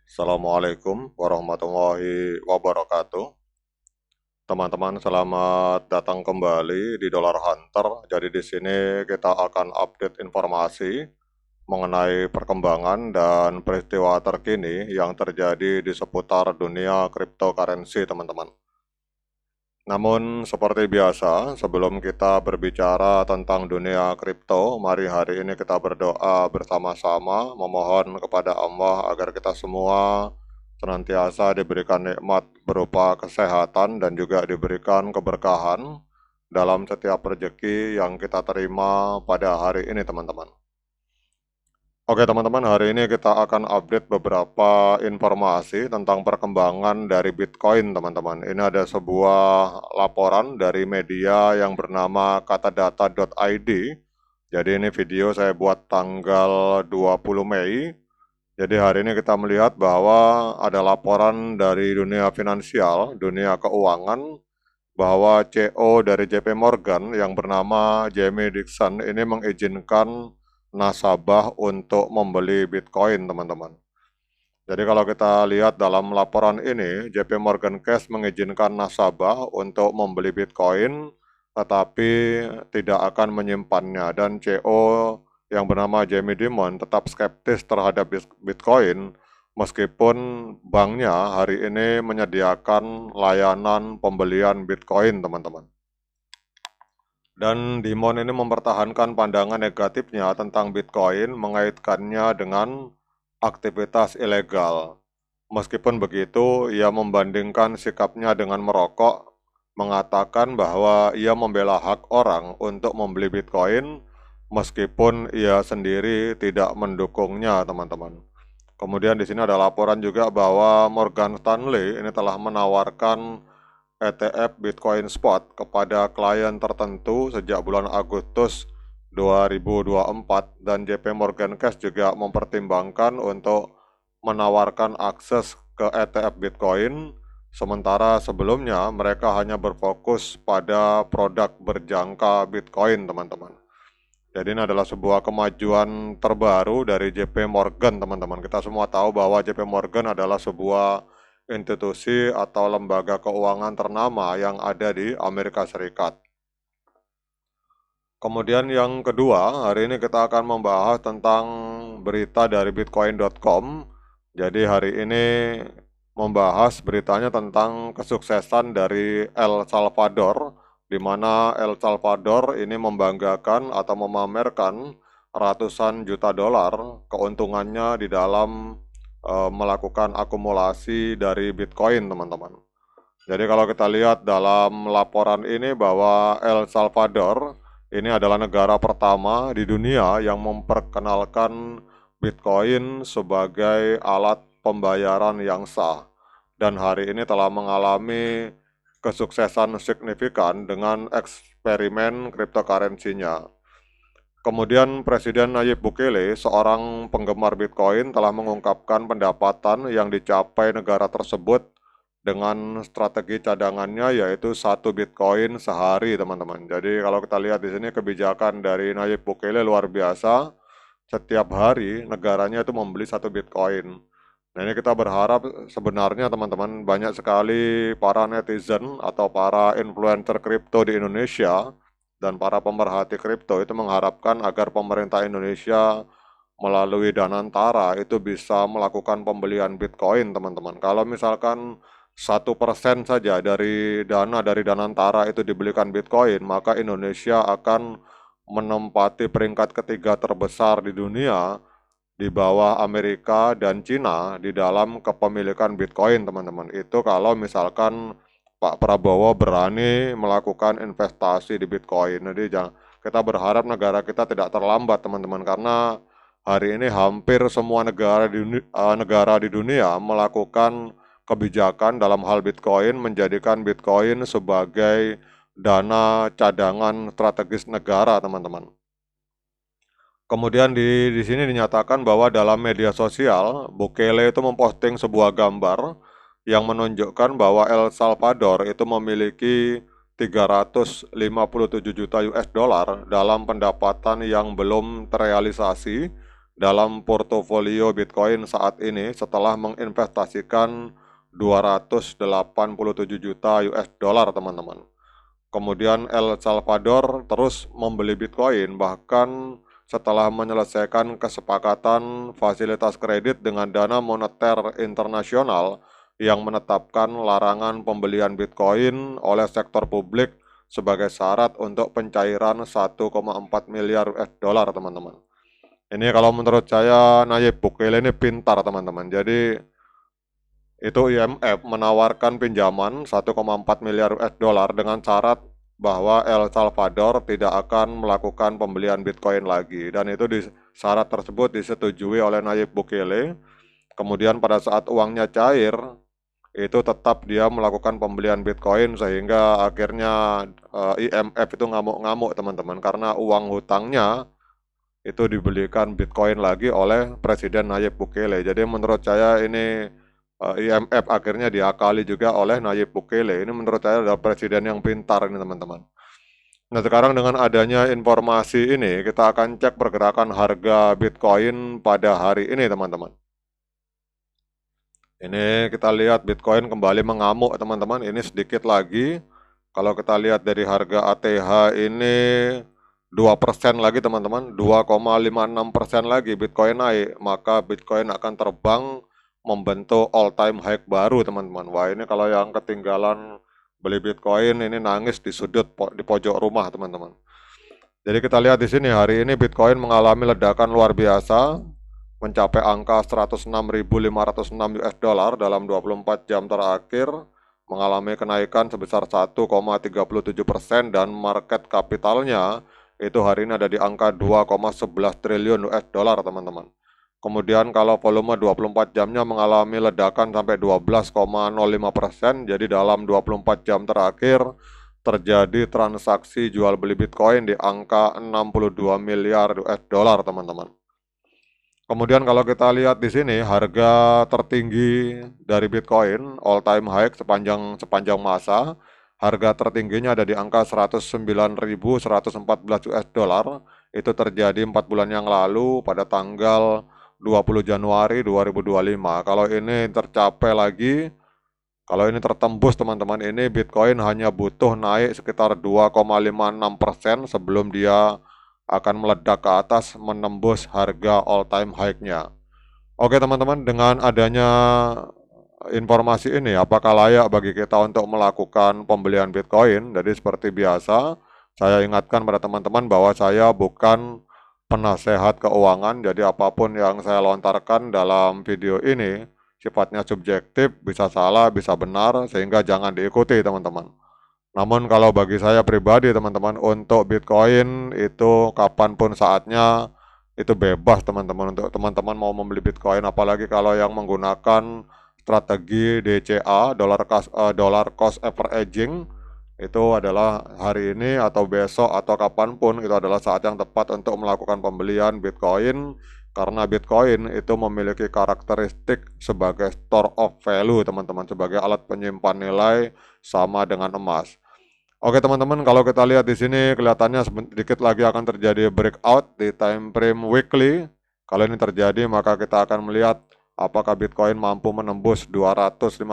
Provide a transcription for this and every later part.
Assalamualaikum warahmatullahi wabarakatuh. Teman-teman, selamat datang kembali di Dollar Hunter. Jadi di sini kita akan update informasi mengenai perkembangan dan peristiwa terkini yang terjadi di seputar dunia cryptocurrency, teman-teman. Namun seperti biasa, sebelum kita berbicara tentang dunia kripto, mari hari ini kita berdoa bersama-sama, memohon kepada Allah agar kita semua senantiasa diberikan nikmat berupa kesehatan dan juga diberikan keberkahan dalam setiap rezeki yang kita terima pada hari ini, teman-teman. Oke teman-teman, hari ini kita akan update beberapa informasi tentang perkembangan dari Bitcoin, teman-teman. Ini ada sebuah laporan dari media yang bernama katadata.id. Jadi ini video saya buat tanggal 20 Mei. Jadi hari ini kita melihat bahwa ada laporan dari dunia finansial, dunia keuangan, bahwa CEO dari JP Morgan yang bernama Jamie Dimon ini mengizinkan nasabah untuk membeli Bitcoin, teman-teman. Jadi kalau kita lihat dalam laporan ini, JP Morgan Chase mengizinkan nasabah untuk membeli Bitcoin, tetapi tidak akan menyimpannya. Dan CEO yang bernama Jamie Dimon tetap skeptis terhadap Bitcoin, meskipun banknya hari ini menyediakan layanan pembelian Bitcoin, teman-teman. Dan Dimon ini mempertahankan pandangan negatifnya tentang Bitcoin, mengaitkannya dengan aktivitas ilegal. Meskipun begitu, ia membandingkan sikapnya dengan merokok, mengatakan bahwa ia membela hak orang untuk membeli Bitcoin, meskipun ia sendiri tidak mendukungnya, teman-teman. Kemudian di sini ada laporan juga bahwa Morgan Stanley ini telah menawarkan ETF Bitcoin Spot kepada klien tertentu sejak bulan Agustus 2024 dan JP Morgan Chase juga mempertimbangkan untuk menawarkan akses ke ETF Bitcoin, sementara sebelumnya mereka hanya berfokus pada produk berjangka Bitcoin, teman-teman. Jadi ini adalah sebuah kemajuan terbaru dari JP Morgan, teman-teman. Kita semua tahu bahwa JP Morgan adalah sebuah institusi atau lembaga keuangan ternama yang ada di Amerika Serikat. Kemudian yang kedua, hari ini kita akan membahas tentang berita dari bitcoin.com. Jadi hari ini membahas beritanya tentang kesuksesan dari El Salvador, di mana El Salvador ini membanggakan atau memamerkan ratusan juta dolar keuntungannya di dalam melakukan akumulasi dari Bitcoin, teman-teman. Jadi kalau kita lihat dalam laporan ini bahwa El Salvador ini adalah negara pertama di dunia yang memperkenalkan Bitcoin sebagai alat pembayaran yang sah. Dan hari ini telah mengalami kesuksesan signifikan dengan eksperimen cryptocurrency-nya. Kemudian Presiden Nayib Bukele, seorang penggemar Bitcoin, telah mengungkapkan pendapatan yang dicapai negara tersebut dengan strategi cadangannya yaitu 1 Bitcoin sehari, teman-teman. Jadi kalau kita lihat di sini kebijakan dari Nayib Bukele luar biasa. Setiap hari negaranya itu membeli 1 Bitcoin. Nah ini kita berharap sebenarnya teman-teman banyak sekali para netizen atau para influencer kripto di Indonesia dan para pemerhati kripto itu mengharapkan agar pemerintah Indonesia melalui Danantara itu bisa melakukan pembelian Bitcoin, teman-teman. Kalau misalkan 1% saja dari dana dari Danantara itu dibelikan Bitcoin, maka Indonesia akan menempati peringkat ketiga terbesar di dunia di bawah Amerika dan Cina di dalam kepemilikan Bitcoin, teman-teman. Itu kalau misalkan Pak Prabowo berani melakukan investasi di Bitcoin. Jadi kita berharap negara kita tidak terlambat, teman-teman, karena hari ini hampir semua negara di dunia melakukan kebijakan dalam hal Bitcoin, menjadikan Bitcoin sebagai dana cadangan strategis negara, teman-teman. Kemudian di sini dinyatakan bahwa dalam media sosial, Bukele itu memposting sebuah gambar yang menunjukkan bahwa El Salvador itu memiliki 357 juta US dollar dalam pendapatan yang belum terrealisasi dalam portofolio Bitcoin saat ini setelah menginvestasikan 287 juta US dollar, teman-teman. Kemudian El Salvador terus membeli Bitcoin bahkan setelah menyelesaikan kesepakatan fasilitas kredit dengan Dana Moneter Internasional yang menetapkan larangan pembelian Bitcoin oleh sektor publik sebagai syarat untuk pencairan 1,4 miliar US dollar, teman-teman. Ini kalau menurut saya Nayib Bukele ini pintar, teman-teman. Jadi itu IMF menawarkan pinjaman 1,4 miliar US dollar dengan syarat bahwa El Salvador tidak akan melakukan pembelian Bitcoin lagi, dan itu syarat tersebut disetujui oleh Nayib Bukele. Kemudian pada saat uangnya cair itu tetap dia melakukan pembelian Bitcoin sehingga akhirnya IMF itu ngamuk-ngamuk, teman-teman, karena uang hutangnya itu dibelikan Bitcoin lagi oleh Presiden Nayib Bukele. Jadi menurut saya ini IMF akhirnya diakali juga oleh Nayib Bukele. Ini menurut saya adalah presiden yang pintar ini, teman-teman. Nah, sekarang dengan adanya informasi ini, kita akan cek pergerakan harga Bitcoin pada hari ini, teman-teman. Ini kita lihat Bitcoin kembali mengamuk, teman-teman. Ini sedikit lagi. Kalau kita lihat dari harga ATH ini 2% lagi, teman-teman. 2,56% lagi Bitcoin naik. Maka Bitcoin akan terbang membentuk all time high baru, teman-teman. Wah, ini kalau yang ketinggalan beli Bitcoin ini nangis di sudut di pojok rumah, teman-teman. Jadi kita lihat di sini hari ini Bitcoin mengalami ledakan luar biasa, mencapai angka 106.506 US dollar dalam 24 jam terakhir, mengalami kenaikan sebesar 1,37% dan market kapitalnya itu hari ini ada di angka 2,11 triliun US dollar, teman-teman. Kemudian kalau volume 24 jamnya mengalami ledakan sampai 12,05%, jadi dalam 24 jam terakhir terjadi transaksi jual beli Bitcoin di angka 62 miliar US dollar, teman-teman. Kemudian kalau kita lihat di sini harga tertinggi dari Bitcoin all time high sepanjang masa, harga tertingginya ada di angka 109.114 US dollar. Itu terjadi 4 bulan yang lalu pada tanggal 20 Januari 2025. Kalau ini tercapai lagi, kalau ini tertembus, teman-teman, ini Bitcoin hanya butuh naik sekitar 2,56% sebelum dia akan meledak ke atas menembus harga all time high-nya. Oke, teman-teman, dengan adanya informasi ini, apakah layak bagi kita untuk melakukan pembelian Bitcoin? Jadi seperti biasa, saya ingatkan pada teman-teman bahwa saya bukan penasehat keuangan, jadi apapun yang saya lontarkan dalam video ini sifatnya subjektif, bisa salah, bisa benar, sehingga jangan diikuti, teman-teman. Namun kalau bagi saya pribadi, teman-teman, untuk Bitcoin itu kapanpun saatnya, itu bebas, teman-teman, untuk teman-teman mau membeli Bitcoin, apalagi kalau yang menggunakan strategi DCA, dollar cost averaging, itu adalah hari ini atau besok atau kapanpun itu adalah saat yang tepat untuk melakukan pembelian Bitcoin, karena Bitcoin itu memiliki karakteristik sebagai store of value, teman-teman, sebagai alat penyimpan nilai sama dengan emas. Oke, teman-teman, kalau kita lihat di sini kelihatannya sedikit lagi akan terjadi breakout di time frame weekly. Kalau ini terjadi, maka kita akan melihat apakah Bitcoin mampu menembus 250.000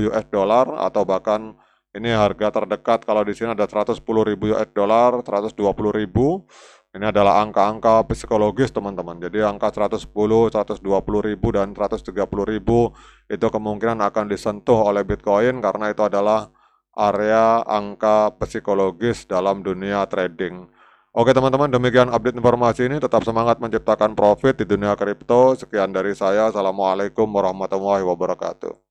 US dollar atau bahkan ini harga terdekat kalau di sini ada 110.000 US dollar, 120.000. Ini adalah angka-angka psikologis, teman-teman. Jadi angka 110, 120.000 dan 130.000 itu kemungkinan akan disentuh oleh Bitcoin karena itu adalah area angka psikologis dalam dunia trading. Oke, teman-teman, demikian update informasi ini. Tetap semangat menciptakan profit di dunia kripto. Sekian dari saya. Assalamualaikum warahmatullahi wabarakatuh.